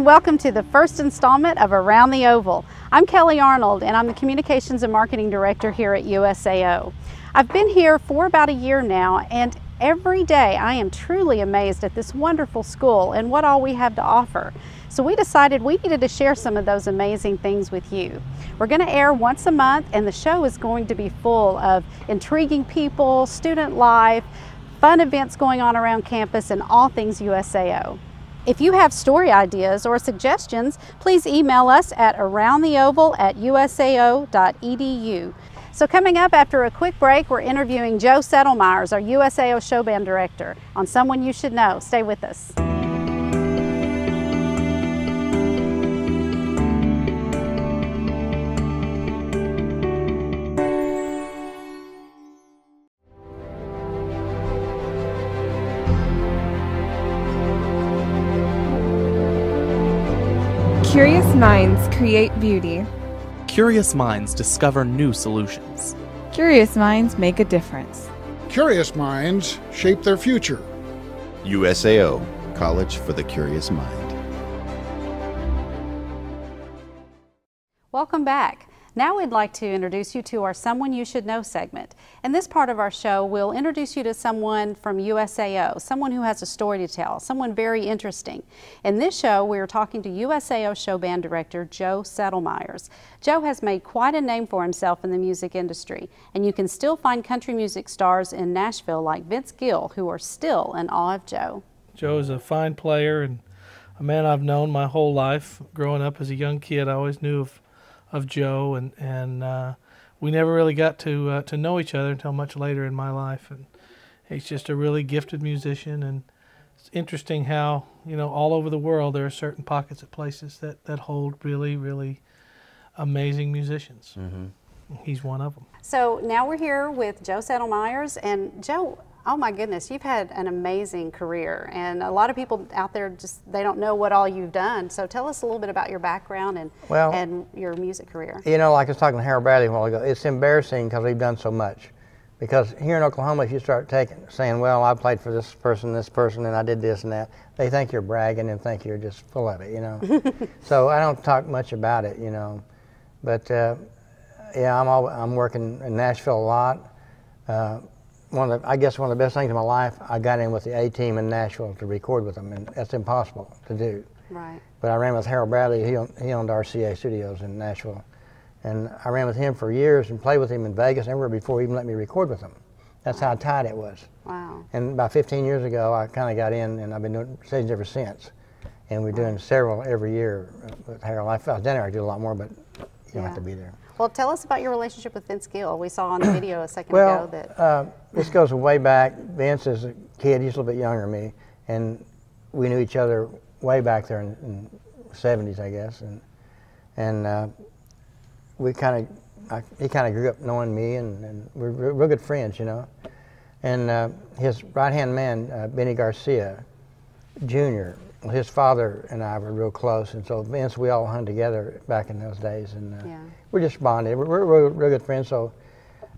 welcome to the first installment of Around the Oval. I'm Kelly Arnold and I'm the Communications and Marketing Director here at USAO. I've been here for about a year now, and every day I am truly amazed at this wonderful school and what all we have to offer. So we decided we needed to share some of those amazing things with you. We're going to air once a month, and the show is going to be full of intriguing people, student life, fun events going on around campus, and all things USAO. If you have story ideas or suggestions, please email us at aroundtheoval@usao.edu. So coming up after a quick break, we're interviewing Joe Settlemires, our USAO Show Band Director, on Someone You Should Know. Stay with us. Curious minds create beauty. Curious minds discover new solutions. Curious minds make a difference. Curious minds shape their future. USAO, College for the Curious Mind. Welcome back. Now we'd like to introduce you to our Someone You Should Know segment. In this part of our show, we'll introduce you to someone from USAO, someone who has a story to tell, someone very interesting. In this show, we are talking to USAO Show Band Director Joe Settlemires. Joe has made quite a name for himself in the music industry, and you can still find country music stars in Nashville like Vince Gill who are still in awe of Joe. Joe is a fine player and a man I've known my whole life. Growing up as a young kid, I always knew of Joe, and we never really got to know each other until much later in my life. And he's just a really gifted musician, and it's interesting how, you know, all over the world there are certain pockets of places that hold really, really amazing musicians. Mm-hmm. He's one of them. So now we're here with Joe Settlemires, and Joe, oh my goodness, you've had an amazing career, and a lot of people out there they don't know what all you've done. So tell us a little bit about your background and your music career. You know, like I was talking to Harold Bradley a while ago, it's embarrassing because we've done so much. Because here in Oklahoma, if you start saying, well, I played for this person, and I did this and that, they think you're bragging and think you're just full of it, you know. So I don't talk much about it, you know. But yeah, I'm working in Nashville a lot. I guess one of the best things in my life, I got in with the A-team in Nashville to record with them, and that's impossible to do. Right. But I ran with Harold Bradley. He owned RCA Studios in Nashville, and I ran with him for years and played with him in Vegas, everywhere before he even let me record with him. That's how tight it was. Wow. And about 15 years ago, I kind of got in, and I've been doing stages ever since. And we're doing several every year with Harold. If I was down there, I'd do a lot more, but you don't have to be there. Well, tell us about your relationship with Vince Gill. We saw on the video a second ago that... this goes way back. Vince is a kid, he's a little bit younger than me, and we knew each other way back there in the 70s, I guess, and he kind of grew up knowing me, and we're real good friends, you know. And his right-hand man, Benny Garcia Jr., his father and I were real close, and so Vince, we all hung together back in those days, and we're just bonded. We're real good friends. So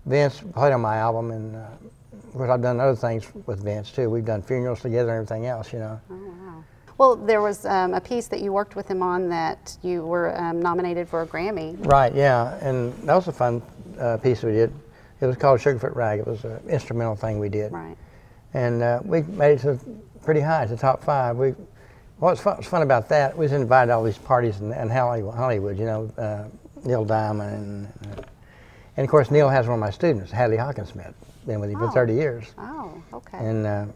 Vince played on my album, and of course I've done other things with Vince too. We've done funerals together and everything else, you know. Oh wow! Well, there was a piece that you worked with him on that you were nominated for a Grammy. Right. Yeah, and that was a fun piece we did. It was called Sugarfoot Rag. It was an instrumental thing we did. Right. And we made it pretty high, to the top 5. What's fun about that, we was invited to all these parties in Hollywood, you know, Neil Diamond, and of course Neil has one of my students, Hadley Hawkinsmith, been with him for 30 years. Oh, okay. And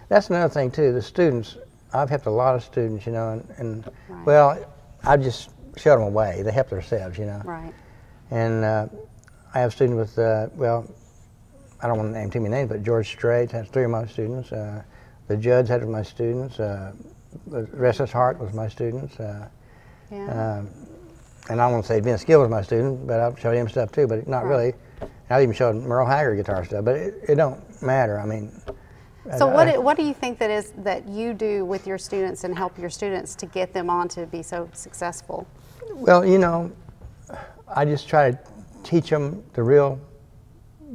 that's another thing too, the students, I've helped a lot of students, you know, and right. Well, I just showed them a way, they help themselves, you know. Right. And I have students with, well, I don't want to name too many names, but George Strait has 3 of my students. The Judds had my students. The Restless Heart was my students. And I don't want to say Vince Gill was my student, but I've showed him stuff too, but not really. I even showed Merle Haggard guitar stuff, but it don't matter. I mean. So what do you think that you do with your students and help your students to get them on to be so successful? Well, you know, I just try to teach them the real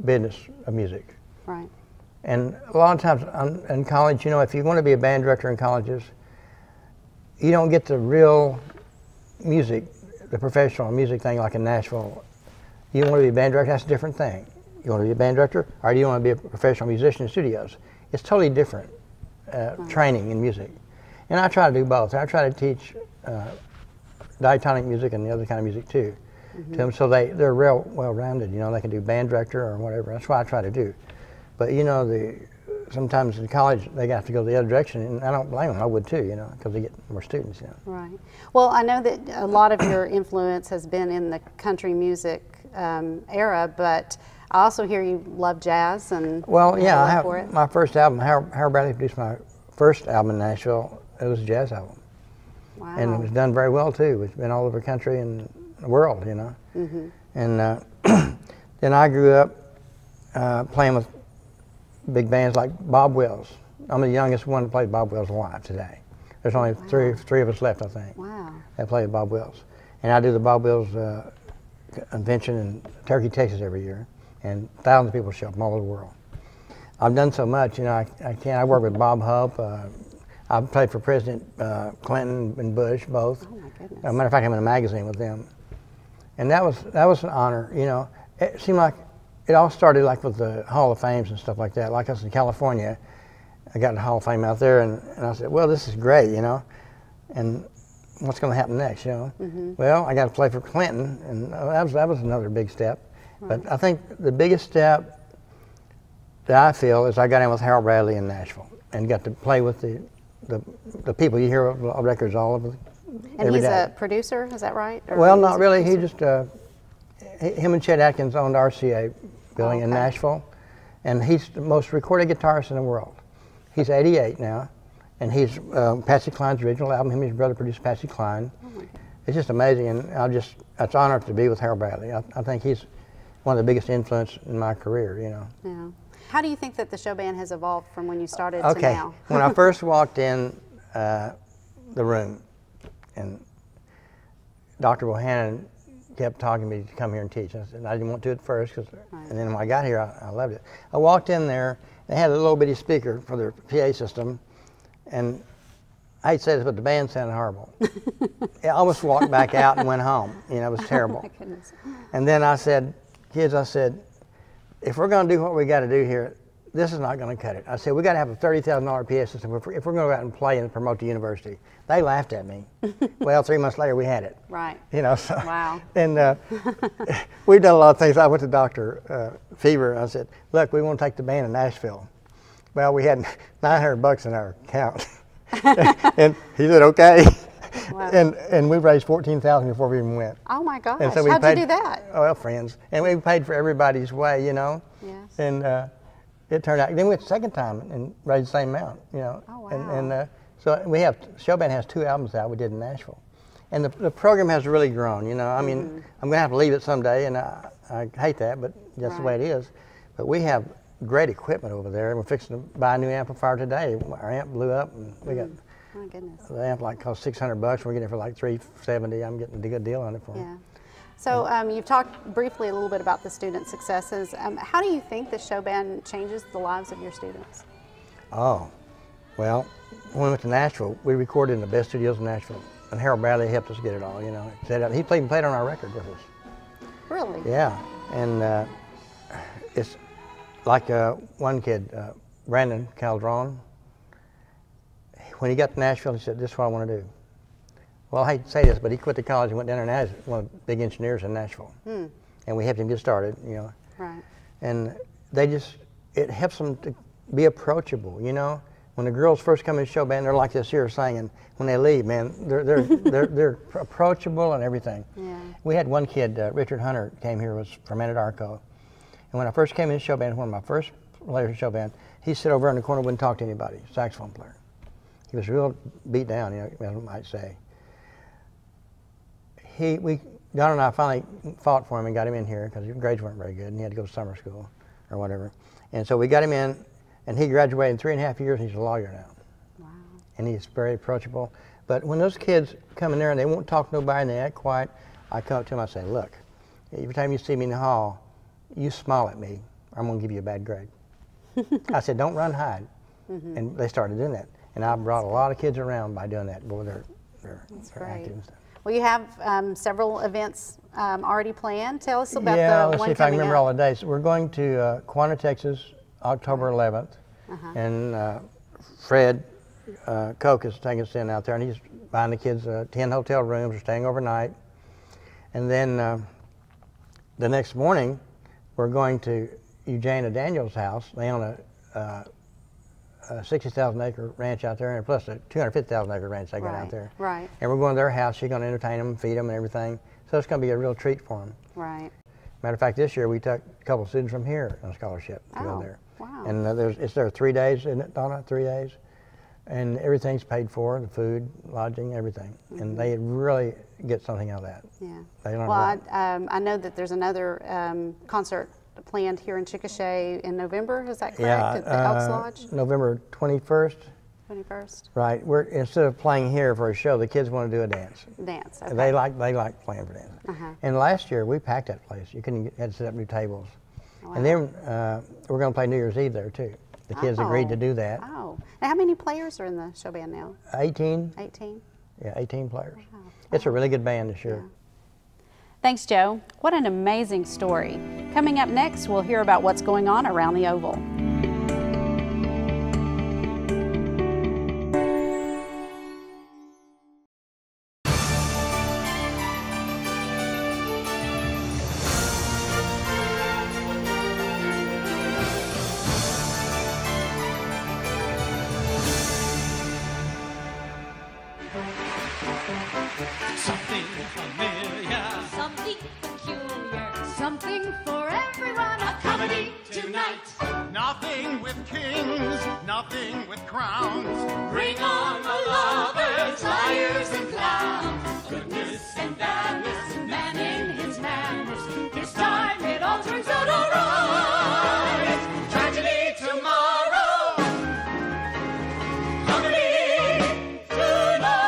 business of music. Right. And a lot of times in college, you know, if you want to be a band director in colleges, you don't get the real music, the professional music thing like in Nashville. You want to be a band director, that's a different thing. You want to be a band director, or do you want to be a professional musician in studios? It's totally different training in music. And I try to do both. I try to teach diatonic music and the other kind of music too, to them, so they're real well-rounded. You know, they can do band director or whatever. That's what I try to do. But you know, sometimes in college they have to go the other direction, and I don't blame them. I would too, you know, because they get more students. You know. Right. Well, I know that a lot of your influence has been in the country music era, but I also hear you love jazz and. Well, yeah, I have my first album. Harold Bradley produced my first album in Nashville. It was a jazz album. Wow. And it was done very well too. It's been all over the country and the world, you know. And then I grew up playing with big bands like Bob Wills. I'm the youngest one to play Bob Wills live today. There's only three of us left, I think. Wow. That play with Bob Wills. And I do the Bob Wills convention in Turkey, Texas every year, and thousands of people show up from all over the world. I've done so much, you know. I work with Bob Hope. I've played for President Clinton and Bush, both. Oh my goodness. As a matter of fact, I'm in a magazine with them. And that was an honor, you know. It seemed like it all started like with the Hall of Fames and stuff like that. Like us in California, I got the Hall of Fame out there, and I said, well, this is great, you know. And what's going to happen next, you know? Well, I got to play for Clinton, and that was another big step. Right. But I think the biggest step that I feel is I got in with Harold Bradley in Nashville and got to play with the people you hear on records all over. And he's a producer, is that right? Or well, not really. He just him and Chet Atkins owned RCA building in Nashville, and he's the most recorded guitarist in the world. He's 88 now, and he's Patsy Cline's original album. Him and his brother produced Patsy Cline. It's just amazing, and it's an honor to be with Harold Bradley. I think he's one of the biggest influences in my career, you know. Yeah. How do you think that the show band has evolved from when you started to now? When I first walked in the room, and Dr. Bohannon kept talking to me to come here and teach. I said, I didn't want to at first, and then when I got here, I loved it. I walked in there, they had a little bitty speaker for their PA system, and I hate to say this, but the band sounded horrible. I almost walked back out and went home. You know, it was terrible. Oh my goodness. And then I said, kids, if we're going to do what we got to do here, this is not going to cut it. I said, we got to have a $30,000 PA system if we're going to go out and play and promote the university. They laughed at me. Well, 3 months later, we had it. Right. You know, so. Wow. And we've done a lot of things. I went to Dr. Fever, and I said, look, we want to take the band to Nashville. Well, we had $900 in our account. And he said, okay. Wow. And we raised $14,000 before we even went. Oh my gosh! And so How'd you do that? Oh, well, friends, and we paid for everybody's way, you know. Yes. And it turned out. Then we went the second time and raised the same amount, you know. Oh wow! And so we have show band has 2 albums out we did in Nashville, and the program has really grown. You know, I mean, I'm gonna have to leave it someday, and I hate that, but that's the way it is. But we have great equipment over there, and we're fixing to buy a new amplifier today. Our amp blew up, and we got. My goodness. The amp cost $600. We're getting it for like $370. I'm getting a good deal on it for them. Yeah. So you've talked briefly a little bit about the student successes. How do you think the show band changes the lives of your students? Oh, well, when we went to Nashville, we recorded in the best studios in Nashville, and Harold Bradley helped us get it all. You know, he played on our record with us. Really? Yeah, and it's like one kid, Brandon Calderon. When he got to Nashville, he said, this is what I want to do. Well, I hate to say this, but he quit the college and went down there and he's one of the big engineers in Nashville. And we helped him get started, you know. Right. And it helps them to be approachable, you know. When the girls first come in the show band, they're like this here singing. When they leave, man, they're approachable and everything. Yeah. We had one kid, Richard Hunter, came here, was from Anadarko. And when I first came in the show band, one of my first players in the show band, he sat over in the corner, wouldn't talk to anybody, saxophone player. He was real beat down, you know, I might say. Don and I finally fought for him and got him in here because his grades weren't very good and he had to go to summer school or whatever. And so we got him in, and he graduated in 3.5 years, and he's a lawyer now. Wow. And he's very approachable. But when those kids come in there and they won't talk to nobody and they act quiet, I come up to them and I say, look, every time you see me in the hall, you smile at me, or I'm going to give you a bad grade. I said, don't run, hide. And they started doing that. And I brought a lot of kids around by doing that. Boy, That's they're active great. and stuff. Well, you have several events already planned. Tell us about Yeah, the let's one see if I can coming remember up. all the dates. We're going to Quanah, Texas, October 11th, and Fred Koch is taking us in out there, and he's buying the kids 10 hotel rooms. We're staying overnight, and then the next morning we're going to Eugenia Daniels' house. They own a 60,000 acre ranch out there, and plus a 250,000 acre ranch they got out there. Right. And we're going to their house. She's going to entertain them, feed them, and everything. So it's going to be a real treat for them. Right. Matter of fact, this year we took a couple of students from here on scholarship to go Oh, there. wow. And it's there 3 days, isn't it, Donna? 3 days, and everything's paid for: the food, lodging, everything. And they really get something out of that. Yeah. They learn Well, a lot. I know that there's another concert planned here in Chickasha in November. Is that correct? Yeah, At the Elks Lodge, November 21st. 21st. Right. We're instead of playing here for a show, the kids want to do a dance. Dance. Okay. They like playing for dance. And last year we packed that place. You couldn't had to set up new tables. Wow. And then we're going to play New Year's Eve there too. The kids agreed to do that. Oh. Now, how many players are in the show band now? 18. 18. Yeah, 18 players. Wow. It's a really good band this year. Yeah. Thanks, Joe. What an amazing story. Coming up next, we'll hear about what's going on around the Oval. Something familiar, Something peculiar, something for everyone. A comedy tonight. Nothing with kings, nothing with crowns. Bring on the lovers, liars and clowns. Goodness and badness, man in his manners. This time it all turns out alright. Tragedy tomorrow, comedy tonight.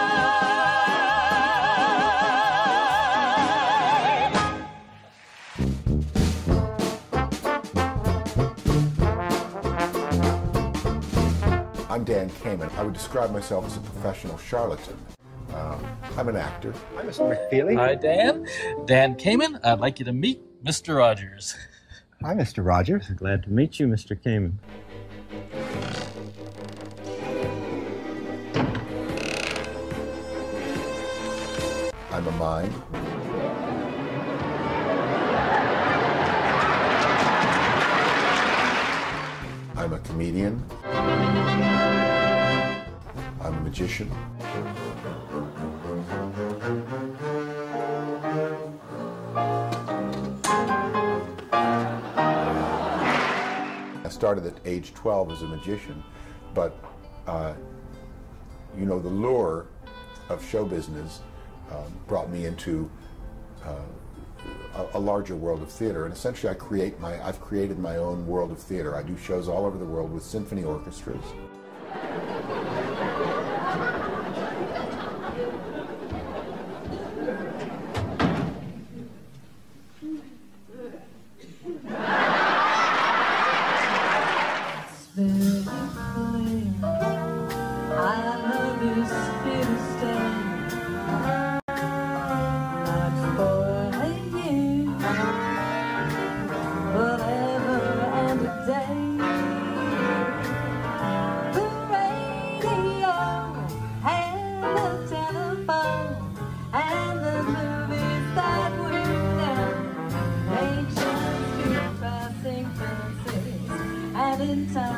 I'm Dan Kamen. I would describe myself as a professional charlatan. I'm an actor. Hi, Mr. McFeely. Hi, Dan. Dan Kamen. I'd like you to meet Mr. Rogers. Hi, Mr. Rogers. Glad to meet you, Mr. Kamen. I'm a mime. I'm a comedian. I'm a magician. I started at age 12 as a magician, but you know, the lure of show business brought me into a larger world of theater, and essentially I've created my own world of theater. I do shows all over the world with symphony orchestras.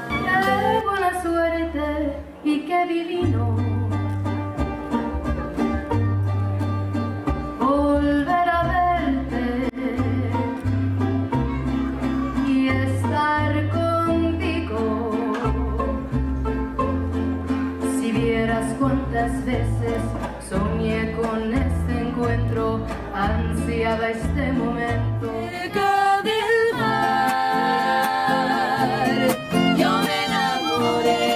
Qué buena suerte y qué divino volver a verte y estar contigo. Si vieras cuántas veces soñé con este encuentro, ansiaba este momento. Cerca del mar yo me enamoré,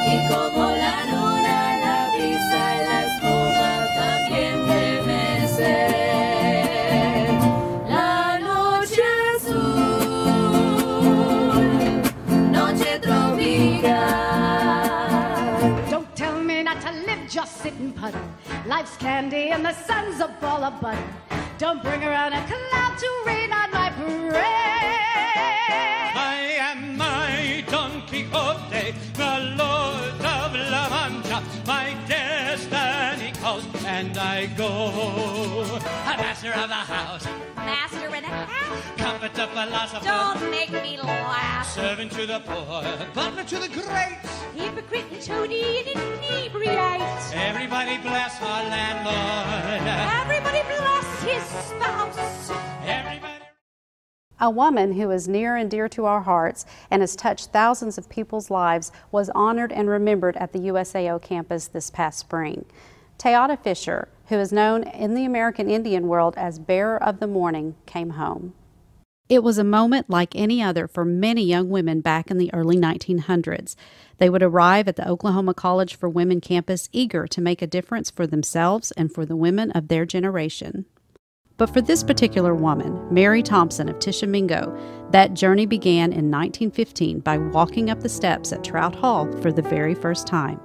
y como la luna, la brisa y la espuma también tremecer. La noche azul, noche tropical. Don't tell me not to just sit and puddle. Life's candy and the sun's a ball of butter. Don't bring around a cloud to rain on my parade. I am my Don Quixote, the Lord of La Mancha. My destiny calls, and I go. A master of the house, Master in a hat, comfort the philosopher. don't make me laugh. Servant to the poor, butler to the great. Hypocrite and toady and inebriate. Everybody bless our landlord. Everybody bless his spouse. Everybody. A woman who is near and dear to our hearts and has touched thousands of people's lives was honored and remembered at the USAO campus this past spring. Teata Fisher, who is known in the American Indian world as Bearer of the Morning, came home. It was a moment like any other for many young women back in the early 1900s. They would arrive at the Oklahoma College for Women campus eager to make a difference for themselves and for the women of their generation. But for this particular woman, Mary Thompson of Tishomingo, that journey began in 1915 by walking up the steps at Trout Hall for the very first time.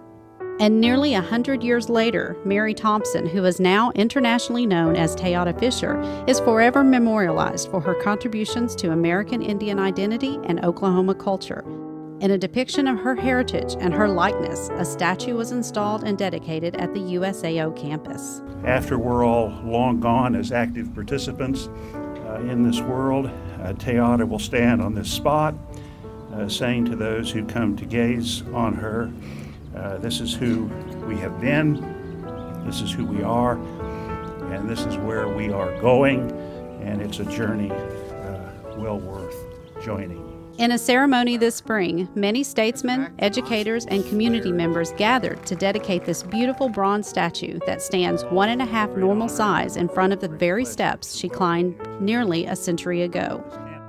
And nearly 100 years later, Mary Thompson, who is now internationally known as Teata Fisher, is forever memorialized for her contributions to American Indian identity and Oklahoma culture. In a depiction of her heritage and her likeness, a statue was installed and dedicated at the USAO campus. After we're all long gone as active participants in this world, Teata will stand on this spot, saying to those who come to gaze on her, this is who we have been, this is who we are, and this is where we are going, and it's a journey well worth joining. In a ceremony this spring, many statesmen, educators, and community members gathered to dedicate this beautiful bronze statue that stands 1.5 normal size in front of the very steps she climbed nearly a century ago.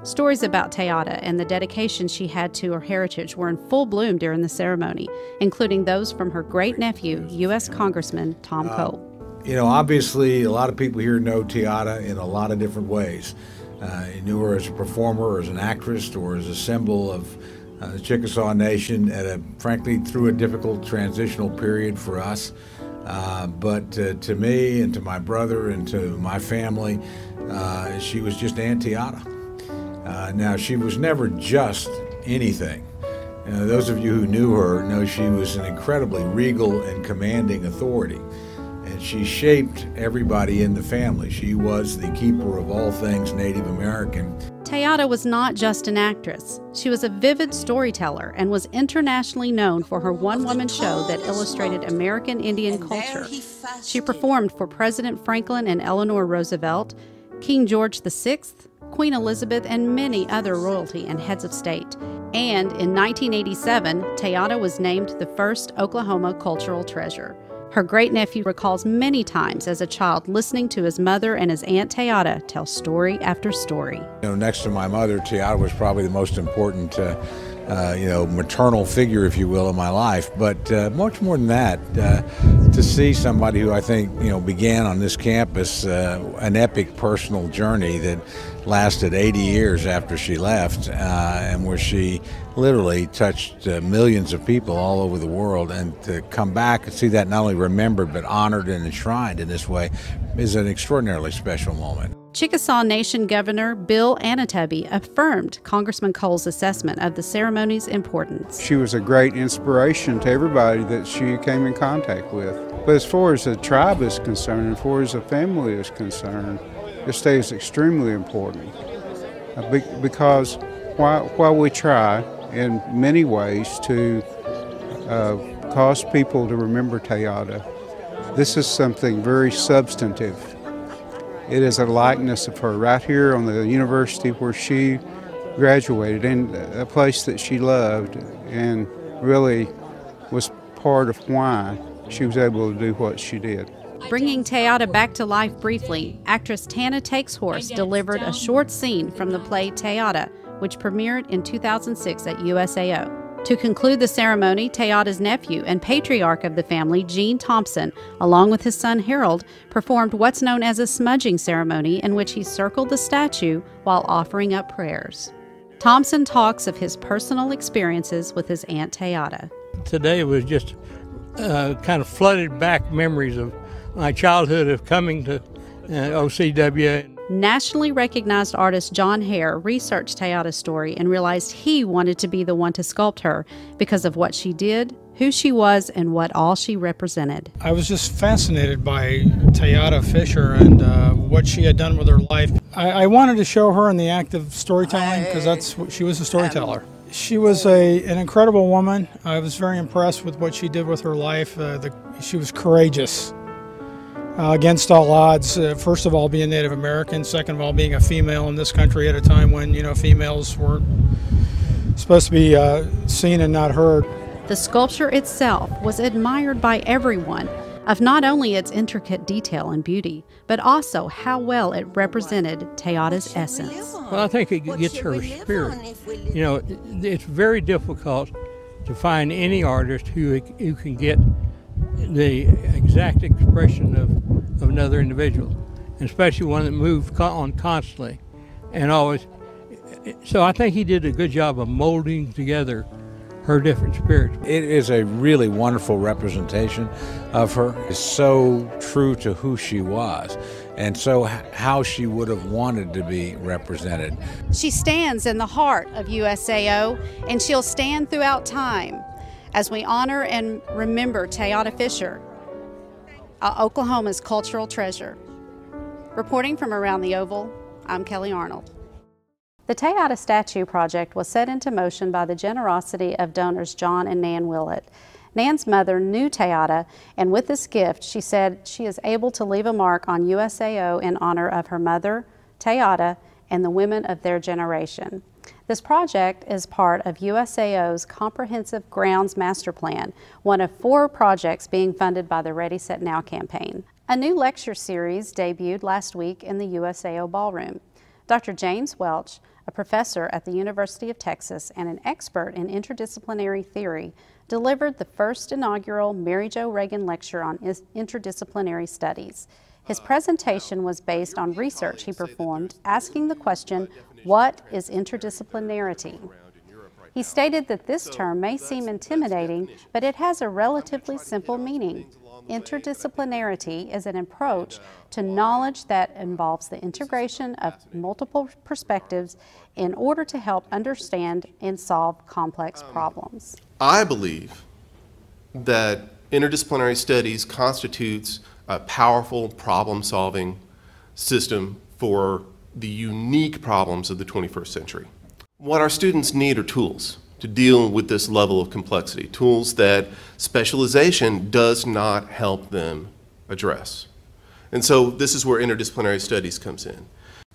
Stories about Teata and the dedication she had to her heritage were in full bloom during the ceremony, including those from her great-nephew, U.S. Congressman Tom Cole. You know, obviously, a lot of people here know Teata in a lot of different ways. You knew her as a performer, or as an actress, or as a symbol of the Chickasaw Nation at frankly, through a difficult transitional period for us. But to me and to my brother and to my family, she was just Aunt Teata. Now, she was never just anything. Those of you who knew her know she was an incredibly regal and commanding authority. And she shaped everybody in the family. She was the keeper of all things Native American. Teata was not just an actress. She was a vivid storyteller and was internationally known for her one-woman show that illustrated American Indian culture. She performed for President Franklin and Eleanor Roosevelt, King George VI, Queen Elizabeth, and many other royalty and heads of state. And in 1987, Teata was named the first Oklahoma cultural treasure. Her great-nephew recalls many times as a child listening to his mother and his Aunt Teata tell story after story. You know, next to my mother, Teata was probably the most important, maternal figure, if you will, in my life. But much more than that, to see somebody who I think, began on this campus an epic personal journey that lasted 80 years after she left, and where she literally touched millions of people all over the world, and to come back and see that not only remembered but honored and enshrined in this way is an extraordinarily special moment. Chickasaw Nation Governor Bill Anatubby affirmed Congressman Cole's assessment of the ceremony's importance. She was a great inspiration to everybody that she came in contact with. But as far as the tribe is concerned, as far as the family is concerned, this day is extremely important because while we try in many ways to cause people to remember Teata, this is something very substantive. It is a likeness of her right here on the university where she graduated, in a place that she loved and really was part of why she was able to do what she did. Bringing Teata back to life briefly, actress Tana Takeshorse delivered a short scene from the play Teata, which premiered in 2006 at USAO. To conclude the ceremony, Teata's nephew and patriarch of the family, Gene Thompson, along with his son Harold, performed what's known as a smudging ceremony in which he circled the statue while offering up prayers. Thompson talks of his personal experiences with his Aunt Teata. Today was just kind of flooded back memories of my childhood of coming to OCW. Nationally recognized artist John Hare researched Teata's story and realized he wanted to be the one to sculpt her because of what she did, who she was, and what all she represented. I was just fascinated by Teata Fisher and what she had done with her life. I wanted to show her in the act of storytelling because that's what she was, a storyteller. She was an incredible woman. I was very impressed with what she did with her life. She was courageous. Against all odds, first of all being Native American, second of all being a female in this country at a time when, females weren't supposed to be seen and not heard. The sculpture itself was admired by everyone, of not only its intricate detail and beauty, but also how well it represented Teata's essence. Well, I think it gets her spirit. It's very difficult to find any artist who can get the exact expression of another individual, especially one that moves on constantly and always. So I think he did a good job of molding together her different spirits. It is a really wonderful representation of her. It's so true to who she was and so how she would have wanted to be represented. She stands in the heart of USAO, and she'll stand throughout time as we honor and remember Teata Fisher, Oklahoma's cultural treasure. Reporting from around the Oval, I'm Kelly Arnold. The Teata Statue project was set into motion by the generosity of donors John and Nan Willett. Nan's mother knew Teata, and with this gift, she said she is able to leave a mark on USAO in honor of her mother, Teata, and the women of their generation. This project is part of USAO's Comprehensive Grounds Master Plan, one of 4 projects being funded by the Ready, Set, Now campaign. A new lecture series debuted last week in the USAO ballroom. Dr. James Welch, a professor at the University of Texas and an expert in interdisciplinary theory, delivered the first inaugural Mary Jo Reagan Lecture on Interdisciplinary Studies. His presentation was based on research he performed asking the question, what is interdisciplinarity? He stated that this term may seem intimidating, but it has a relatively simple meaning. Interdisciplinarity is an approach to knowledge that involves the integration of multiple perspectives in order to help understand and solve complex problems. I believe that interdisciplinary studies constitutes a powerful problem-solving system for the unique problems of the 21st century. What our students need are tools to deal with this level of complexity, tools that specialization does not help them address. And so this is where interdisciplinary studies comes in.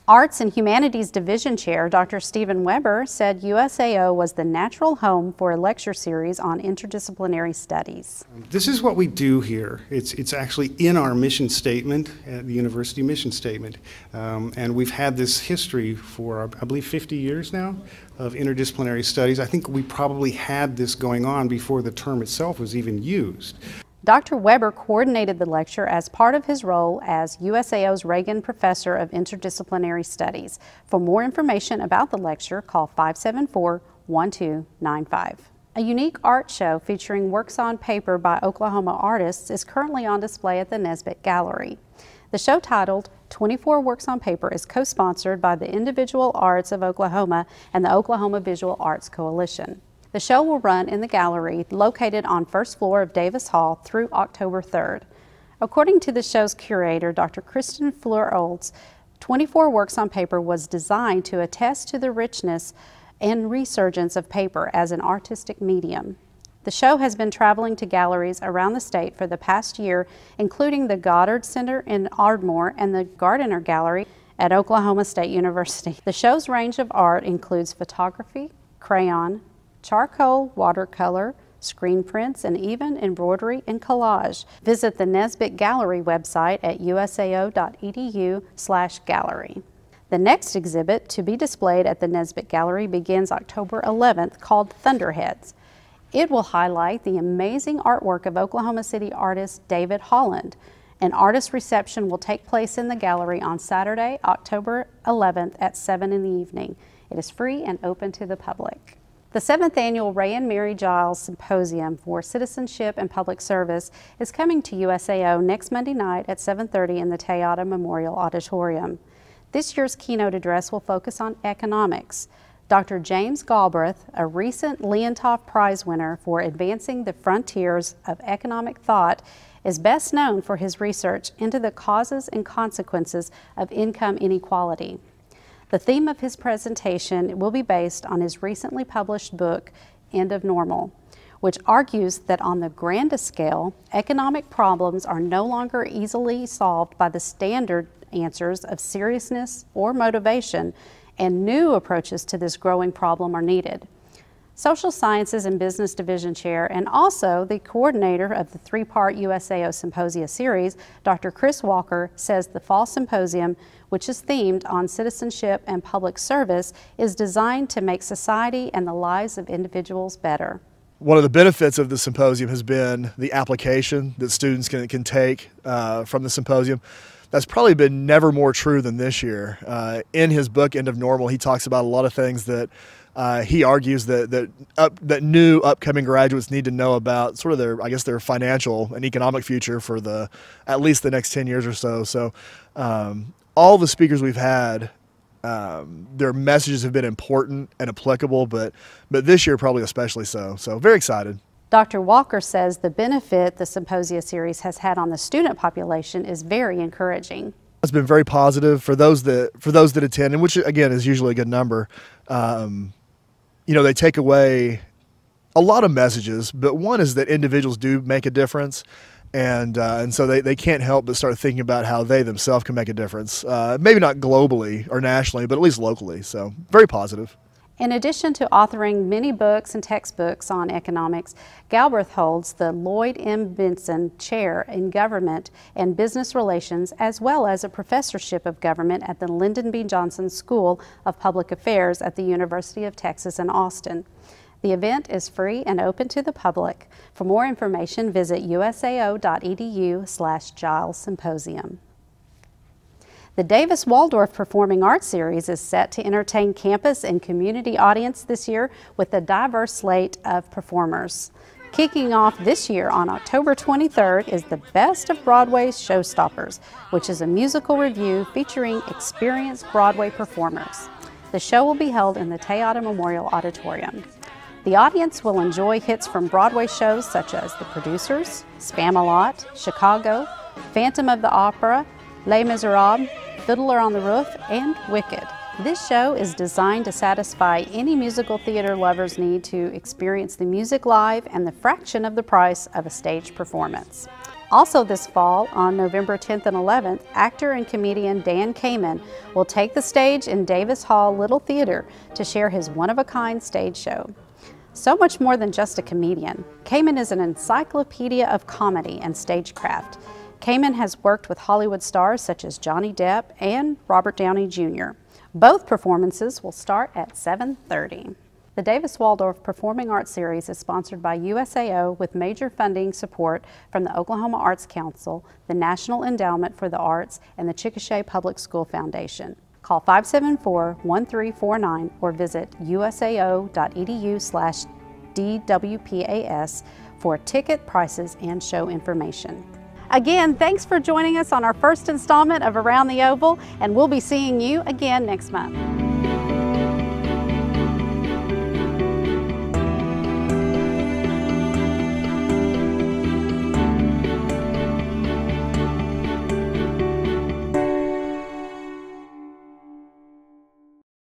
Arts and Humanities Division Chair Dr. Stephen Weber said USAO was the natural home for a lecture series on interdisciplinary studies. This is what we do here. It's actually in our mission statement, the university mission statement. And we've had this history for, I believe, 50 years now of interdisciplinary studies. I think we probably had this going on before the term itself was even used. Dr. Weber coordinated the lecture as part of his role as USAO's Reagan Professor of Interdisciplinary Studies. For more information about the lecture, call 574-1295. A unique art show featuring works on paper by Oklahoma artists is currently on display at the Nesbitt Gallery. The show, titled 24 Works on Paper, is co-sponsored by the Individual Arts of Oklahoma and the Oklahoma Visual Arts Coalition. The show will run in the gallery located on first floor of Davis Hall through October 3rd. According to the show's curator, Dr. Kristen Fleur-Olds, 24 Works on Paper was designed to attest to the richness and resurgence of paper as an artistic medium. The show has been traveling to galleries around the state for the past year, including the Goddard Center in Ardmore and the Gardiner Gallery at Oklahoma State University. The show's range of art includes photography, crayon, charcoal, watercolor, screen prints, and even embroidery and collage. Visit the Nesbitt Gallery website at usao.edu/gallery. The next exhibit to be displayed at the Nesbitt Gallery begins October 11th, called Thunderheads. It will highlight the amazing artwork of Oklahoma City artist David Holland. An artist reception will take place in the gallery on Saturday, October 11th at 7 in the evening. It is free and open to the public. The 7th Annual Ray and Mary Giles Symposium for Citizenship and Public Service is coming to USAO next Monday night at 7:30 in the Toyota Memorial Auditorium. This year's keynote address will focus on economics. Dr. James Galbraith, a recent Leontoff Prize winner for advancing the frontiers of economic thought, is best known for his research into the causes and consequences of income inequality. The theme of his presentation will be based on his recently published book, End of Normal, which argues that on the grandest scale, economic problems are no longer easily solved by the standard answers of seriousness or motivation, and new approaches to this growing problem are needed. Social Sciences and Business Division Chair and also the coordinator of the 3-part USAO Symposia series, Dr. Chris Walker, says the fall symposium, which is themed on citizenship and public service, is designed to make society and the lives of individuals better. One of the benefits of the symposium has been the application that students can take from the symposium. That's probably been never more true than this year. In his book, End of Normal, he talks about a lot of things that he argues that new upcoming graduates need to know about sort of their financial and economic future for at least the next 10 years or so. So all the speakers we've had, their messages have been important and applicable, but this year probably especially so. So very excited. Dr. Walker says the benefit the Symposia series has had on the student population is very encouraging. It's been very positive for those that attend, and which again is usually a good number. You know, they take away a lot of messages, but one is that individuals do make a difference, and so they can't help but start thinking about how they themselves can make a difference. Maybe not globally or nationally, but at least locally. So very positive. In addition to authoring many books and textbooks on economics, Galbraith holds the Lloyd M. Benson Chair in Government and Business Relations, as well as a professorship of government at the Lyndon B. Johnson School of Public Affairs at the University of Texas in Austin. The event is free and open to the public. For more information, visit usao.edu/Giles Symposium. The Davis-Waldorf Performing Arts Series is set to entertain campus and community audience this year with a diverse slate of performers. Kicking off this year on October 23rd is the Best of Broadway's Showstoppers, which is a musical review featuring experienced Broadway performers. The show will be held in the Toyota Memorial Auditorium. The audience will enjoy hits from Broadway shows such as The Producers, Spam-A-Lot, Chicago, Phantom of the Opera, Les Miserables, Fiddler on the Roof, and Wicked. This show is designed to satisfy any musical theater lover's need to experience the music live and the fraction of the price of a stage performance. Also this fall, on November 10th and 11th, actor and comedian Dan Kamen will take the stage in Davis Hall Little Theater to share his one-of-a-kind stage show. So much more than just a comedian, Kamen is an encyclopedia of comedy and stagecraft. Kamen has worked with Hollywood stars such as Johnny Depp and Robert Downey Jr. Both performances will start at 7:30. The Davis-Waldorf Performing Arts Series is sponsored by USAO with major funding support from the Oklahoma Arts Council, the National Endowment for the Arts, and the Chickasha Public School Foundation. Call 574-1349 or visit usao.edu/DWPAS for ticket prices and show information. Again, thanks for joining us on our first installment of Around the Oval, and we'll be seeing you again next month.